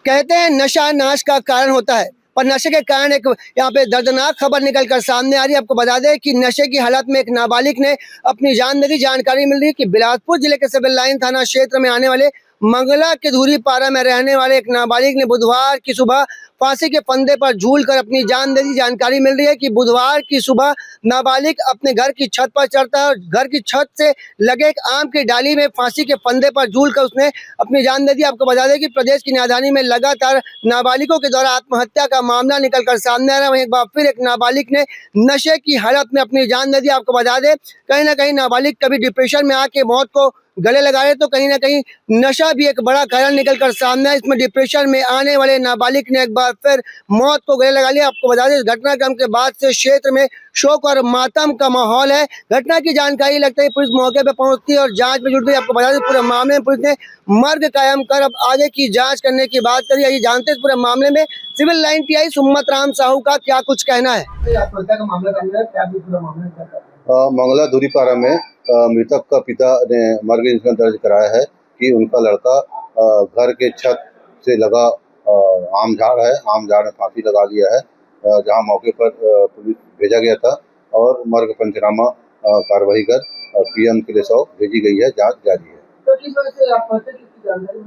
कहते हैं नशा नाश का कारण होता है, पर नशे के कारण एक यहाँ पे दर्दनाक खबर निकल कर सामने आ रही है। आपको बता दें कि नशे की हालत में एक नाबालिग ने अपनी जान दे दी। जानकारी मिल रही है कि बिलासपुर जिले के सिविल लाइन थाना क्षेत्र में आने वाले मंगला के धूरी पारा में रहने वाले एक नाबालिग ने बुधवार की सुबह फांसी के फंदे पर झूलकर अपनी जान दे दी। जानकारी मिल रही है कि बुधवार की सुबह नाबालिग अपने घर की छत पर चढ़ता है और घर की छत से लगे एक आम की डाली में फांसी के फंदे पर झूलकर उसने अपनी जान दे दी। आपको बता दें कि प्रदेश की राजधानी में लगातार नाबालिगों के द्वारा आत्महत्या का मामला निकलकर सामने आ रहा है। वहीं एक बार फिर एक नाबालिग ने नशे की हालत में अपनी जान दे दी। आपको बता दें कहीं ना कहीं नाबालिग कभी डिप्रेशन में आके मौत को गले लगा रहे, तो कहीं ना कहीं नशा भी एक बड़ा कारण निकलकर सामने है। इसमें डिप्रेशन में आने वाले नाबालिग ने एक बार फिर मौत को गले लगा लिया। आपको बता दें इस घटनाक्रम के बाद से क्षेत्र में शोक और मातम का माहौल है। घटना की जानकारी लगते ही पुलिस मौके पर पहुंचती है और जांच में जुट गई। आपको बता दें पूरे मामले में पुलिस ने मर्ग कायम कर अब आगे की जांच करने की बात करी। आइए जानते हैं पूरे मामले में civil line TI Sumat Ram Sahu का क्या कुछ कहना है। मंगला धुरीपारा में मृतक का पिता ने मर्ग इंश्योरेंस दर्ज कराया है कि उनका लड़का घर के छत से लगा आम झाड़ है, आम झाड़ में फांसी लगा लिया है, जहां मौके पर पुलिस भेजा गया था और मर्ग पंचनामा कार्रवाई कर पीएम के लिए 100 भेजी गई है। जांच जारी है। तो किस वजह से आत्महत्या की जानकारी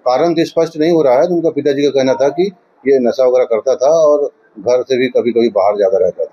कारण तो स्पष्ट नहीं हो रहा है। उनका पिताजी का कहना था कि ये नशा वगैरह करता था और घर से भी कभी कभी बाहर ज्यादा रहता था।